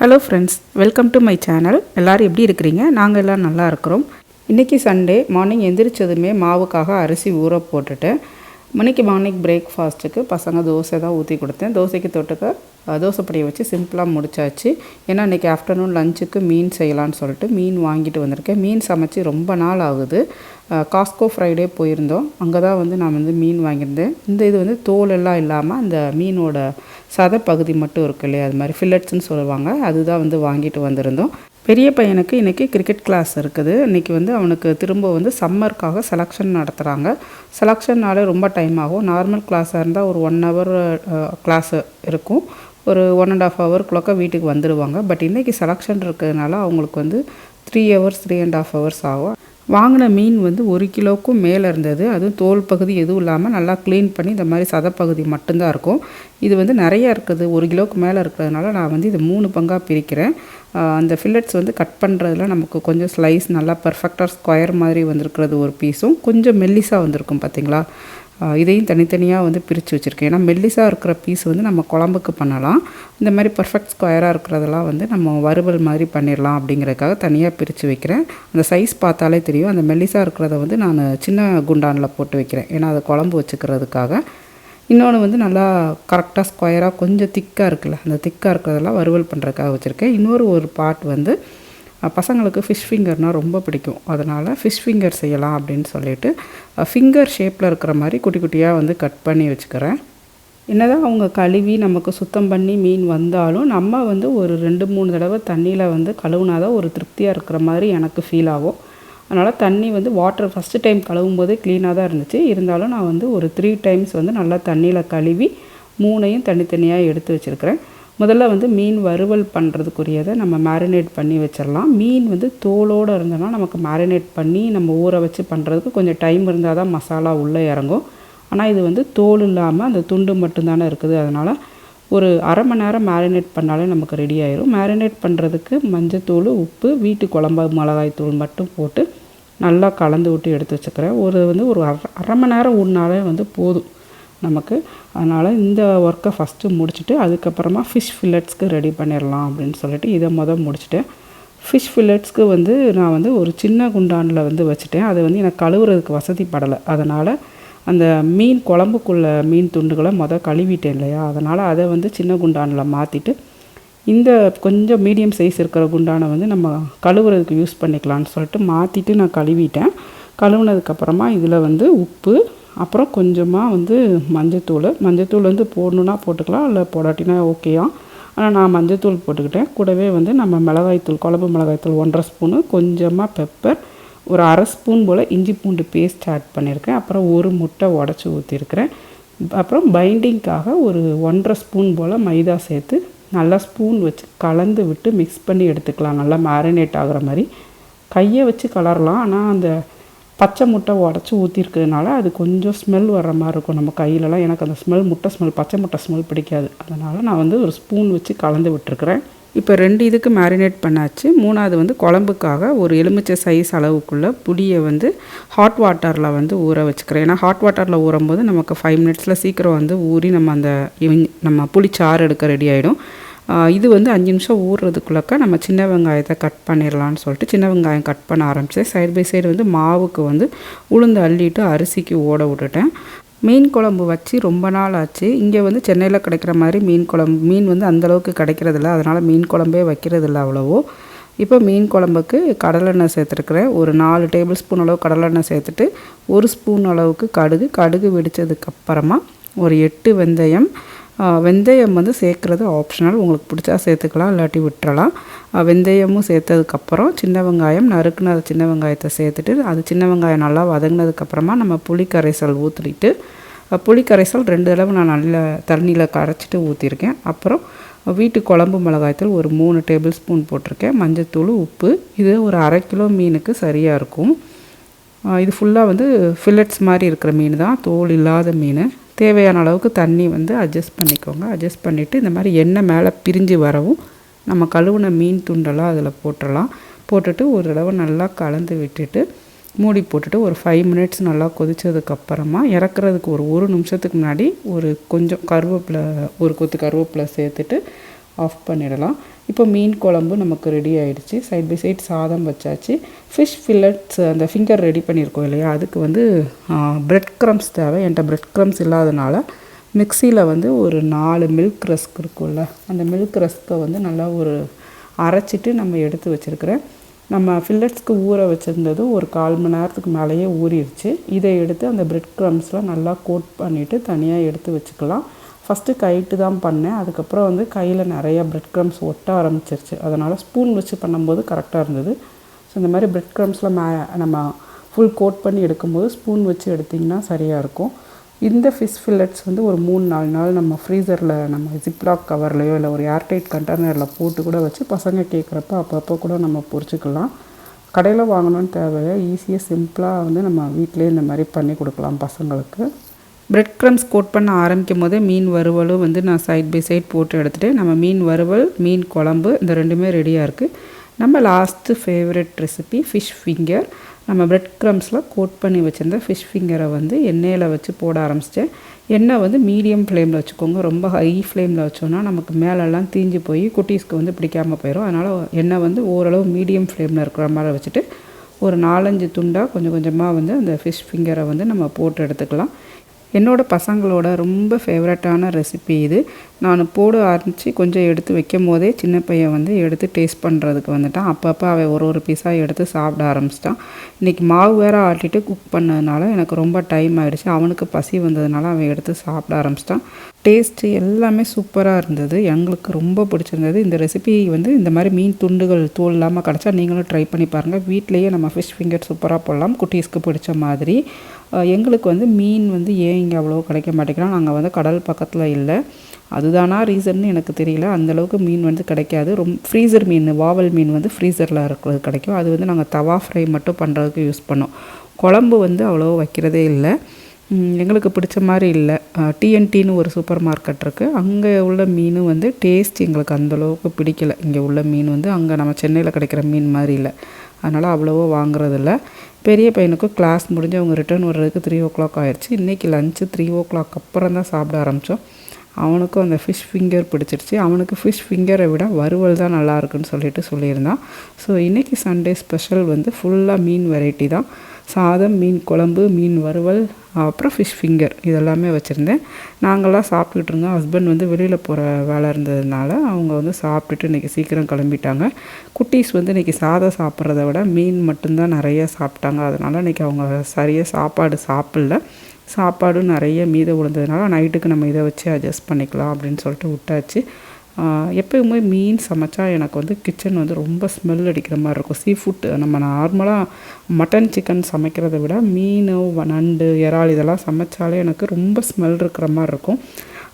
Hello friends, welcome to my channel. எல்லோரும் எப்படி இருக்கிறீங்க? நாங்கள் எல்லாம் நல்லா இருக்கிறோம். இன்றைக்கி சண்டே மார்னிங் எந்திரிச்சதுமே மாவுக்காக அரிசி ஊற போட்டுட்டேன். இன்றைக்கி மார்னிங் பிரேக்ஃபாஸ்ட்டுக்கு பசங்க தோசை தான் ஊற்றி கொடுத்தேன். தோசைக்கு தொட்டுக்க தோசைப்படியை வச்சு சிம்பிளாக முடிச்சாச்சு. ஏன்னா இன்றைக்கி ஆஃப்டர்நூன் லஞ்சுக்கு மீன் செய்யலான்னு சொல்லிட்டு மீன் வாங்கிட்டு வந்திருக்கேன். மீன் சமைச்சு ரொம்ப நாள் ஆகுது. காஸ்கோ ஃப்ரைடே போயிருந்தோம். அங்கே தான் நான் மீன் வாங்கியிருந்தேன். இது தோல் எல்லாம் இல்லாமல் அந்த மீனோட சதை பகுதி மட்டும் இருக்கு இல்லையா, அது மாதிரி ஃபில்லட்ஸ்ன்னு சொல்லுவாங்க. அதுதான் வாங்கிட்டு வந்திருந்தோம். பெரிய பையனுக்கு இன்றைக்கி கிரிக்கெட் கிளாஸ் இருக்குது. இன்றைக்கி அவனுக்கு திரும்ப சம்மருக்காக செலெக்ஷன் நடத்துகிறாங்க. செலெக்ஷன்னாலே ரொம்ப டைம் ஆகும். நார்மல் கிளாஸாக இருந்தால் ஒரு 1 ஹவர் கிளாஸ் இருக்கும். ஒரு 1.5 ஹவருக்குள்ளக்க வீட்டுக்கு வந்துடுவாங்க. பட் இன்றைக்கி செலெக்ஷன் இருக்கிறதுனால அவங்களுக்கு 3 ஹவர்ஸ் 3.5 ஹவர்ஸ் ஆகும். வாங்கின மீன் 1 கிலோவுக்கும் மேலே இருந்தது. அதுவும் தோல் பகுதி எதுவும் இல்லாமல் நல்லா க்ளீன் பண்ணி இந்த மாதிரி சதைப்பகுதி மட்டும்தான் இருக்கும். இது நிறையா இருக்குது. 1 கிலோவுக்கு மேலே இருக்கிறதுனால நான் இது 3 பங்காக பிரிக்கிறேன். அந்த ஃபில்லட்ஸ் கட் பண்ணுறதுல நமக்கு கொஞ்சம் ஸ்லைஸ் நல்லா பர்ஃபெக்டாக ஸ்கொயர் மாதிரி வந்திருக்கிறது ஒரு பீஸும், கொஞ்சம் மெல்லிஸாக வந்திருக்கும் பார்த்திங்களா. இதையும் தனித்தனியாக பிரித்து வச்சுருக்கேன். ஏன்னா மெல்லிஸாக இருக்கிற பீஸ் நம்ம குழம்புக்கு பண்ணலாம். இந்த மாதிரி பர்ஃபெக்ட் ஸ்கொயராக இருக்கிறதெல்லாம் நம்ம வறுவல் மாதிரி பண்ணிடலாம் அப்படிங்கிறதுக்காக தனியாக பிரித்து வைக்கிறேன். அந்த சைஸ் பார்த்தாலே தெரியும். அந்த மெல்லிஸாக இருக்கிறத நான் சின்ன குண்டானில் போட்டு வைக்கிறேன். ஏன்னா அதை குழம்பு வச்சுக்கிறதுக்காக. இன்னொன்று நல்லா கரெக்டாக ஸ்கொயராக கொஞ்சம் திக்காக இருக்குல்ல, அந்த திக்காக இருக்கிறதெல்லாம் வறுவல் பண்ணுறதுக்காக வச்சுருக்கேன். ஒரு பார்ட் பசங்களுக்கு ஃபிஷ் ஃபிங்கர்னால் ரொம்ப பிடிக்கும். அதனால் ஃபிஷ் ஃபிங்கர் செய்யலாம் அப்படின்னு சொல்லிட்டு ஃபிங்கர் ஷேப்பில் இருக்கிற மாதிரி குட்டி குட்டியாக கட் பண்ணி வச்சுக்கிறேன். என்னதான் அவங்க கழுவி நமக்கு சுத்தம் பண்ணி மீன் வந்தாலும் நம்ம ஒரு 2-3 தடவை தண்ணியில் கழுவுனாதான் ஒரு திருப்தியாக இருக்கிற மாதிரி எனக்கு ஃபீல் ஆகும். அதனால் தண்ணி வாட்டர் ஃபஸ்ட்டு டைம் கழுவும் போதே க்ளீனாக தான் இருந்துச்சு. இருந்தாலும் நான் ஒரு 3 டைம்ஸ் நல்லா தண்ணியில் கழுவி 3ஐயும் தனித்தனியாக எடுத்து வச்சுருக்கிறேன். முதல்ல மீன் வறுவல் பண்ணுறதுக்குரியதை நம்ம மேரினேட் பண்ணி வச்சிடலாம். மீன் தோலோடு இருந்தோன்னா நமக்கு மேரினேட் பண்ணி நம்ம ஊற வச்சு பண்ணுறதுக்கு கொஞ்சம் டைம் இருந்தால் தான் மசாலா உள்ளே இறங்கும். ஆனால் இது தோல் இல்லாமல் அந்த துண்டு மட்டும்தானே இருக்குது. அதனால் ஒரு அரை மணி நேரம் மேரினேட் பண்ணாலே நமக்கு ரெடி ஆயிரும். மேரினேட் பண்ணுறதுக்கு மஞ்சத்தூள், உப்பு, வீட்டு குழம்பு மிளகாய் தூள் மட்டும் போட்டு நல்லா கலந்து விட்டு எடுத்து வச்சுக்கிறேன். ஒரு அரை மணி நேரம் ஊறினாலே போதும் நமக்கு. அதனால் இந்த ஒர்க்கை ஃபஸ்ட்டு முடிச்சுட்டு அதுக்கப்புறமா ஃபிஷ் ஃபில்லட்ஸ்க்கு ரெடி பண்ணிடலாம் அப்படின்னு சொல்லிட்டு இதை முடிச்சுட்டேன். ஃபிஷ் ஃபில்லட்ஸ்க்கு நான் ஒரு சின்ன குண்டானில் வச்சுட்டேன். அது எனக்கு கழுவுறதுக்கு வசதிப்படலை. அதனால் அந்த மீன் குழம்புக்குள்ள மீன் துண்டுகளை கழுவிட்டேன் இல்லையா, அதனால் அதை சின்ன குண்டானில் மாற்றிட்டு இந்த கொஞ்சம் மீடியம் சைஸ் இருக்கிற குண்டானை நம்ம கழுவுறதுக்கு யூஸ் பண்ணிக்கலான்னு சொல்லிட்டு மாற்றிட்டு நான் கழுவிட்டேன். கழுவுனதுக்கப்புறமா இதில் உப்பு, அப்புறம் கொஞ்சமாக மஞ்சத்தூள் போடணுன்னா போட்டுக்கலாம், இல்லை போடாட்டினா ஓகேயா. ஆனால் நான் மஞ்சத்தூள் போட்டுக்கிட்டேன். கூடவே நம்ம மிளகாய்த்தூள், குழம்பு மிளகாய்த்தூள் 1.5 ஸ்பூனு, கொஞ்சமாக பெப்பர், ஒரு அரை ஸ்பூன் போல் இஞ்சி பூண்டு பேஸ்ட் ஆட் பண்ணியிருக்கேன். அப்புறம் ஒரு முட்டை உடச்சி ஊற்றிருக்கிறேன். அப்புறம் பைண்டிங்காக ஒரு 1.5 ஸ்பூன் போல் மைதா சேர்த்து நல்லா ஸ்பூன் வச்சு கலந்து விட்டு மிக்ஸ் பண்ணி எடுத்துக்கலாம். நல்லா மேரினேட் ஆகிற மாதிரி கையை வச்சு கலரலாம். ஆனால் அந்த பச்சை முட்டை உடச்சி ஊற்றிருக்கிறதுனால அது கொஞ்சம் ஸ்மெல் வர்ற மாதிரி இருக்கும் நம்ம கையிலலாம். எனக்கு அந்த ஸ்மெல், முட்டை ஸ்மெல், பச்சை முட்டை ஸ்மெல் பிடிக்காது. அதனால் நான் ஒரு ஸ்பூன் வச்சு கலந்து விட்டுருக்குறேன். இப்போ 2 இதுக்கு மேரினேட் பண்ணாச்சு. 3வது குழம்புக்காக ஒரு எலுமிச்சை சைஸ் அளவுக்குள்ள புளியை ஹாட் வாட்டரில் ஊற வச்சுக்கிறேன். ஏன்னா ஹாட் வாட்டரில் ஊறும்போது நமக்கு 5 மினிட்ஸில் சீக்கிரம் ஊறி நம்ம புளிச்சாறு எடுக்க ரெடி ஆகிடும். இது 5 நிமிஷம் ஊறுறதுக்குள்ளக்க நம்ம சின்ன வெங்காயத்தை கட் பண்ணிடலான்னு சொல்லிட்டு சின்ன வெங்காயம் கட் பண்ண ஆரம்பித்தேன். சைடு பை சைடு மாவுக்கு உளுந்து அள்ளிட்டு அரிசிக்கு ஓட விட்டுட்டேன். மீன் குழம்பு வச்சு ரொம்ப நாள் ஆச்சு. இங்கே சென்னையில் கிடைக்கிற மாதிரி மீன் அந்தளவுக்கு கிடைக்கிறதில்ல. அதனால் மீன் குழம்பே வைக்கிறதில்ல அவ்வளவோ. இப்போ மீன் குழம்புக்கு கடலெண்ணெய் சேர்த்துருக்குறேன். ஒரு 4 டேபிள் ஸ்பூன் அளவு கடலெண்ணெய் சேர்த்துட்டு 1 ஸ்பூன் அளவுக்கு கடுகு வெடித்ததுக்கப்புறமா ஒரு 8 வெந்தயம். வெந்தயம் சேர்க்குறது ஆப்ஷனல், உங்களுக்கு பிடிச்சா சேர்த்துக்கலாம், இல்லாட்டி விட்டுறலாம். வெந்தயமும் சேர்த்ததுக்கப்புறம் சின்ன வெங்காயம், நறுக்குன சின்ன வெங்காயத்தை சேர்த்துட்டு அது சின்ன வெங்காயம் நல்லா வதங்கினதுக்கப்புறமா நம்ம புளி கரைசல் ஊற்றிட்டு, புளி கரைசல் 2 தடவை நான் நல்ல தண்ணியில் கரைச்சிட்டு ஊற்றிருக்கேன். அப்புறம் வீட்டு குழம்பு மிளகாய்த்தூள் ஒரு 3 டேபிள் ஸ்பூன் போட்டிருக்கேன். மஞ்சத்தூள், உப்பு. இது ஒரு அரை கிலோ மீனுக்கு சரியாக இருக்கும். இது ஃபுல்லாக ஃபில்லட்ஸ் மாதிரி இருக்கிற மீன் தான், தோல் இல்லாத மீன். தேவையான அளவுக்கு தண்ணி அட்ஜஸ்ட் பண்ணிக்கோங்க. அட்ஜஸ்ட் பண்ணிவிட்டு இந்த மாதிரி எண்ணெய் மேலே பிரிஞ்சு வரவும் நம்ம கழுவுன மீன் துண்டெல்லாம் அதில் போட்டுடலாம். போட்டுட்டு ஒரு தடவை நல்லா கலந்து விட்டுட்டு மூடி போட்டுட்டு ஒரு 5 மினிட்ஸ் நல்லா கொதித்ததுக்கப்புறமா இறக்குறதுக்கு ஒரு நிமிஷத்துக்கு முன்னாடி கொஞ்சம் கருவேப்பிலை, ஒரு கொத்து கருவேப்பிலை சேர்த்துட்டு ஆஃப் பண்ணிடலாம். இப்போ மீன் குழம்பு நமக்கு ரெடி ஆகிடுச்சு. சைட் பை சைட் சாதம் வச்சாச்சு. ஃபிஷ் ஃபில்லட்ஸ் அந்த ஃபிங்கர் ரெடி பண்ணியிருக்கோம் இல்லையா, அதுக்கு வந்து பிரெட் க்ரம்ஸ் தேவை. என்கிட்ட பிரெட் க்ரம்ஸ் இல்லாதனால மிக்சியில் வந்து ஒரு 4 மில்க் ரஸ்க் இருக்கும்ல, அந்த மில்க் ரஸ்க்கை வந்து நல்லா ஒரு அரைச்சிட்டு நம்ம எடுத்து வச்சுருக்கிறேன். நம்ம ஃபில்லட்ஸ்க்கு ஊற வச்சுருந்தது ஒரு 1/4 மணி நேரத்துக்கு மேலேயே ஊறிடுச்சு. இதை எடுத்து அந்த பிரெட் க்ரம்ஸில் நல்லா கோட் பண்ணிவிட்டு தனியாக எடுத்து வச்சுக்கலாம். ஃபஸ்ட்டு கைட்டு தான் பண்ணேன். அதுக்கப்புறம் வந்து கையில் நிறையா பிரெட் க்ரம்ஸ் ஒட்ட ஆரம்பிச்சிருச்சு. அதனால் ஸ்பூன் வச்சு பண்ணும்போது கரெக்டாக இருந்தது. ஸோ இந்த மாதிரி பிரெட் க்ரம்ஸில் நம்ம ஃபுல் கோட் பண்ணி எடுக்கும்போது ஸ்பூன் வச்சு எடுத்திங்கன்னா சரியாக இருக்கும். இந்த ஃபிஷ் ஃபில்லட்ஸ் வந்து ஒரு 3-4 நாள் நம்ம ஃப்ரீசரில் நம்ம ஜிப்லாக் கவர்லையோ இல்லை ஒரு ஏர்டைட் கண்டெய்னரில் போட்டு கூட வச்சு பசங்க கேட்குறப்ப அப்பப்போ கூட நம்ம பொரிச்சிக்கலாம். கடையில் வாங்கணும்னு தேவையில்லை. ஈஸியாக சிம்பிளாக வந்து நம்ம வீட்டிலே இந்த மாதிரி பண்ணி கொடுக்கலாம் பசங்களுக்கு. பிரெட் க்ரம்ஸ் கோட் பண்ண ஆரம்பிக்கும் போதே மீன் வறுவலும் வந்து நான் சைட் பை சைட் போட்டு எடுத்துகிட்டு நம்ம மீன் வறுவல் மீன் குழம்பு இந்த ரெண்டுமே ரெடியாக இருக்குது. நம்ம last favourite recipe fish finger. நம்ம பிரெட் க்ரம்ஸில் கோட் பண்ணி வச்சுருந்த ஃபிஷ் ஃபிங்கரை வந்து எண்ணெயில் வச்சு போட ஆரம்பிச்சிட்டேன். எண்ணெய் வந்து மீடியம் ஃப்ளேமில் வச்சுக்கோங்க. ரொம்ப ஹை ஃப்ளேமில் வச்சோன்னா நமக்கு மேலெல்லாம் தீஞ்சு போய் குட்டீஸ்க்கு வந்து பிடிக்காமல் போயிடும். அதனால் எண்ணெய் வந்து ஓரளவு மீடியம் ஃப்ளேமில் இருக்கிற மாதிரி வச்சுட்டு ஒரு 4-5 துண்டாக கொஞ்சம் கொஞ்சமாக வந்து அந்த ஃபிஷ் ஃபிங்கரை வந்து நம்ம போட்டு எடுத்துக்கலாம். என்னோடய பசங்களோட ரொம்ப ஃபேவரட்டான ரெசிபி இது. நான் போட ஆரம்பித்து கொஞ்சம் எடுத்து வைக்கும் போதே சின்ன பையன் வந்து எடுத்து டேஸ்ட் பண்ணுறதுக்கு வந்துட்டான். அப்பப்போ அவன் ஒரு பீஸாக எடுத்து சாப்பிட ஆரம்பிச்சிட்டான். இன்றைக்கி மாவு வேறு ஆட்டிட்டு குக் பண்ணதுனால எனக்கு ரொம்ப டைம் ஆகிடுச்சு. அவனுக்கு பசி வந்ததுனால அவன் எடுத்து சாப்பிட ஆரம்பிச்சிட்டான். டேஸ்ட்டு எல்லாமே சூப்பராக இருந்தது. எங்களுக்கு ரொம்ப பிடிச்சிருந்தது. இந்த ரெசிபி வந்து இந்த மாதிரி மீன் துண்டுகள் தோல் இல்லாமல் கிடச்சா நீங்களும் ட்ரை பண்ணி பாருங்கள். வீட்டிலையே நம்ம ஃபிஷ் ஃபிங்கர் சூப்பராக போடலாம் குட்டீஸ்க்கு பிடிச்ச மாதிரி. எங்களுக்கு வந்து மீன் வந்து ஏன் இங்கே அவ்வளோ கிடைக்க மாட்டேங்கிறோம், நாங்கள் வந்து கடல் பக்கத்தில் இல்லை. அதுதானா ரீசன்னு எனக்கு தெரியல. அந்தளவுக்கு மீன் வந்து கிடைக்காது. ஃப்ரீசர் மீன் வாவல் மீன் வந்து ஃப்ரீசரில் இருக்கிறது கிடைக்கும். அது வந்து நாங்கள் தவா ஃப்ரை மட்டும் பண்ணுறதுக்கு யூஸ் பண்ணோம். குழம்பு வந்து அவ்வளோ வைக்கிறதே இல்லை. எங்களுக்கு பிடிச்ச மாதிரி இல்லை. டிஎன்டின்னு ஒரு சூப்பர் மார்க்கெட் இருக்குது. அங்கே உள்ள மீன் வந்து டேஸ்ட் எங்களுக்கு அந்தளவுக்கு பிடிக்கல. இங்கே உள்ள மீன் வந்து அங்கே நம்ம சென்னையில் கிடைக்கிற மீன் மாதிரி இல்லை. அதனால் அவ்வளோவா வாங்குறதில்ல. பெரிய பையனுக்கும் கிளாஸ் முடிஞ்சு அவங்க ரிட்டர்ன் வர்றதுக்கு 3 o'clock ஆயிடுச்சு. இன்றைக்கி லஞ்சு 3 o'clock அப்புறம் தான் சாப்பிட ஆரம்பித்தோம். அவனுக்கும் அந்த ஃபிஷ் ஃபிங்கர் பிடிச்சிருச்சு. அவனுக்கு ஃபிஷ் ஃபிங்கரை விட வறுவல் தான் நல்லாயிருக்குன்னு சொல்லியிருந்தான். ஸோ இன்றைக்கி சண்டே ஸ்பெஷல் வந்து ஃபுல்லாக மீன் வெரைட்டி தான். சாதம், மீன் குழம்பு, மீன் வறுவல், அப்புறம் ஃபிஷ் ஃபிங்கர் இதெல்லாமே வச்சுருந்தேன். நாங்கள்லாம் சாப்பிட்டுக்கிட்டு இருந்தோம். ஹஸ்பண்ட் வந்து வெளியில் போகிற வேலை இருந்ததுனால அவங்க வந்து சாப்பிட்டுட்டு இன்றைக்கி சீக்கிரம் கிளம்பிட்டாங்க. குட்டீஸ் வந்து இன்றைக்கி சாதம் சாப்பிட்றத விட மீன் மட்டும்தான் நிறைய சாப்பிட்டாங்க. அதனால் இன்றைக்கி அவங்க சரியாக சாப்பாடு சாப்பிடல. சாப்பாடும் நிறைய மீதம் விழுந்ததுனால நைட்டுக்கு நம்ம இதை வச்சு அட்ஜஸ்ட் பண்ணிக்கலாம் அப்படின்னு சொல்லிட்டு விட்டாச்சு. எப்போயுமே மீன் சமைச்சா எனக்கு வந்து கிச்சன் வந்து ரொம்ப ஸ்மெல் அடிக்கிற மாதிரி இருக்கும். சீ ஃபுட் நம்ம நார்மலாக மட்டன் சிக்கன் சமைக்கிறத விட மீன், நண்டு, இறால் இதெல்லாம் சமைச்சாலே எனக்கு ரொம்ப ஸ்மெல் இருக்கிற மாதிரி இருக்கும்.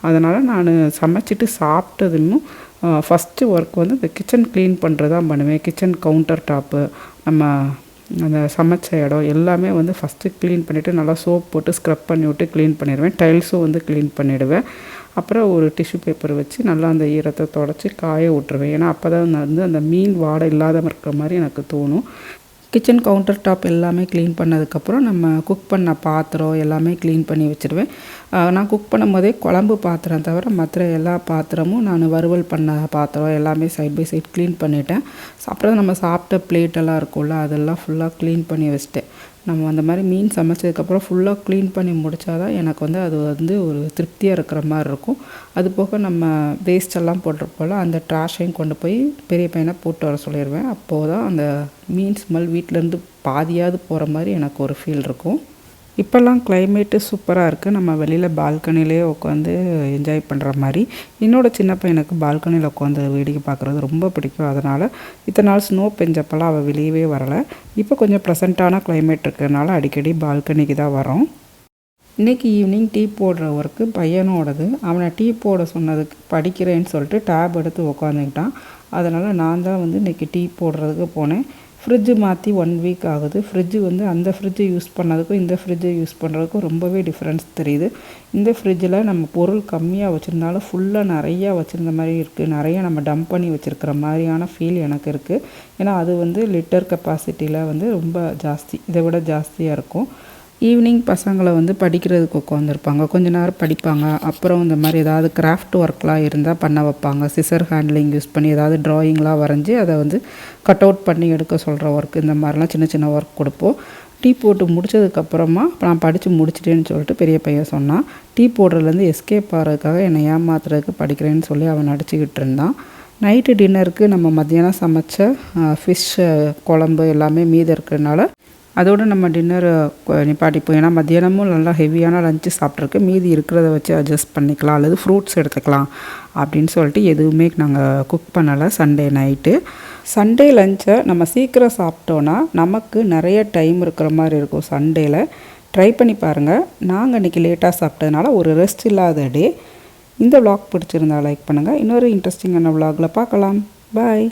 அதனால் நான் சமைச்சிட்டு சாப்பிட்டதும் ஃபஸ்ட்டு ஒர்க் வந்து இந்த கிச்சன் க்ளீன் பண்ணுறது தான் பண்ணுவேன். கிச்சன் கவுண்டர் டாப்பு, நம்ம அந்த சமைச்ச இடம் எல்லாமே வந்து ஃபஸ்ட்டு க்ளீன் பண்ணிவிட்டு நல்லா சோப் போட்டு ஸ்க்ரப் பண்ணி விட்டு க்ளீன் பண்ணிடுவேன். டைல்ஸும் வந்து க்ளீன் பண்ணிவிடுவேன். அப்புறம் ஒரு டிஷ்யூ பேப்பர் வச்சு நல்லா அந்த ஈரத்தை தொடச்சி காய விட்டுருவேன். ஏன்னா அப்போ தான் வந்து அந்த மீன் வாடை இல்லாத இருக்கிற மாதிரி எனக்கு தோணும். கிச்சன் கவுண்டர் டாப் எல்லாமே க்ளீன் பண்ணதுக்கப்புறம் நம்ம குக் பண்ண பாத்திரம் எல்லாமே க்ளீன் பண்ணி வச்சுருவேன். நான் குக் பண்ணும் போதே குழம்பு பாத்திரம் தவிர மற்ற எல்லா பாத்திரமும் நான் வறுவல் பண்ண பாத்திரம் எல்லாமே சைட் பை சைட் க்ளீன் பண்ணிட்டேன். அப்புறம் நம்ம சாப்பிட்ட பிளேட்டெல்லாம் இருக்கும்ல அதெல்லாம் ஃபுல்லாக க்ளீன் பண்ணி வச்சுட்டேன். நம்ம அந்த மாதிரி மீன் சமைச்சதுக்கப்புறம் ஃபுல்லாக க்ளீன் பண்ணி முடித்தாதான் எனக்கு வந்து அது வந்து ஒரு திருப்தியாக இருக்கிற மாதிரி இருக்கும். அது போக நம்ம வேஸ்டெல்லாம் போட்டிருப்போல அந்த ட்ராஷையும் கொண்டு போய் பெரிய பையனை போட்டு வர சொல்லிடுவேன். அப்போது தான் அந்த மீன் ஸ்மெல் வீட்டிலேருந்து பாதியாவது போகிற மாதிரி எனக்கு ஒரு ஃபீல் இருக்கும். இப்போல்லாம் கிளைமேட்டு சூப்பராக இருக்குது. நம்ம வெளியில் பால்கனிலே உட்காந்து என்ஜாய் பண்ணுற மாதிரி. என்னோடய சின்ன பையனுக்கு பால்கனியில் உட்காந்து வேடிக்கை பார்க்குறது ரொம்ப பிடிக்கும். அதனால் இத்தனை நாள் ஸ்னோ பெஞ்சப்பெல்லாம் அவள் வெளியவே வரலை. இப்போ கொஞ்சம் ப்ளசண்ட்டான கிளைமேட் இருக்கிறதுனால அடிக்கடி பால்கனிக்கு தான் வரோம். இன்றைக்கி ஈவினிங் டீ போடுற ஒர்க்கு பையனோடது. அவனை டீ போட சொன்னதுக்கு படிக்கிறேன்னு சொல்லிட்டு டேப் எடுத்து உட்காந்துக்கிட்டான். அதனால் நான் தான் வந்து இன்றைக்கி டீ போடுறதுக்கு போனேன். ஃப்ரிட்ஜு மாற்றி 1 வீக் ஆகுது. ஃப்ரிட்ஜு வந்து அந்த ஃப்ரிட்ஜு யூஸ் பண்ணதுக்கும் இந்த ஃப்ரிட்ஜை யூஸ் பண்ணுறதுக்கும் ரொம்பவே டிஃப்ரென்ஸ் தெரியுது. இந்த ஃப்ரிட்ஜில் நம்ம பொருள் கம்மியாக வச்சுருந்தாலும் ஃபுல்லாக நிறையா வச்சுருந்த மாதிரி இருக்குது. நிறையா நம்ம டம்ப் பண்ணி வச்சுருக்கிற மாதிரியான ஃபீல் எனக்கு இருக்குது. ஏன்னா அது வந்து லிட்டர் கெப்பாசிட்டியில் வந்து ரொம்ப ஜாஸ்தி, இதை விட ஜாஸ்தியாக இருக்கும். ஈவினிங் பசங்களை வந்து படிக்கிறதுக்கு உட்காந்துருப்பாங்க, கொஞ்ச நேரம் படிப்பாங்க. அப்புறம் இந்த மாதிரி ஏதாவது கிராஃப்ட் ஒர்க்லாம் இருந்தால் பண்ண வைப்பாங்க. சிசர் ஹேண்ட்லிங் யூஸ் பண்ணி ஏதாவது ட்ராயிங்லாம் வரைஞ்சி அதை வந்து கட் அவுட் பண்ணி எடுக்க சொல்கிற ஒர்க், இந்த மாதிரிலாம் சின்ன சின்ன ஒர்க் கொடுப்போம். டீ போட்டு முடித்ததுக்கப்புறமா நான் படித்து முடிச்சிட்டேன்னு சொல்லிட்டு பெரிய பையன் சொன்னான். டீ போடுறதுலேருந்து எஸ்கேப் ஆகிறதுக்காக என்னை ஏமாத்துறதுக்கு படிக்கிறேன்னு சொல்லி அவன் நடிச்சுக்கிட்டு இருந்தான். நைட்டு டின்னருக்கு நம்ம மத்தியானம் சமைச்ச ஃபிஷ் குழம்பு எல்லாமே மீதம் இருக்கிறதுனால அதோடு நம்ம டின்னர் நிப்பாட்டிப்போம். ஏன்னா மத்தியானமும் நல்லா ஹெவியான லஞ்சு சாப்பிட்ருக்கு, மீதி இருக்கிறத வச்சு அட்ஜஸ்ட் பண்ணிக்கலாம் அல்லது ஃப்ரூட்ஸ் எடுத்துக்கலாம் அப்படின்னு சொல்லிட்டு எதுவுமே நாங்கள் குக் பண்ணலை சண்டே நைட்டு. சண்டே லஞ்சை நம்ம சீக்கிரம் சாப்பிட்டோன்னா நமக்கு நிறைய டைம் இருக்கிற மாதிரி இருக்கும். சண்டேயில் ட்ரை பண்ணி பாருங்கள். நாங்கள் இன்றைக்கி லேட்டாக சாப்பிட்டதுனால ஒரு ரெஸ்ட் இல்லாத டே. இந்த vlog பிடிச்சிருந்தா லைக் பண்ணுங்கள். இன்னொரு இன்ட்ரெஸ்டிங்கான vlogல பார்க்கலாம். பாய்.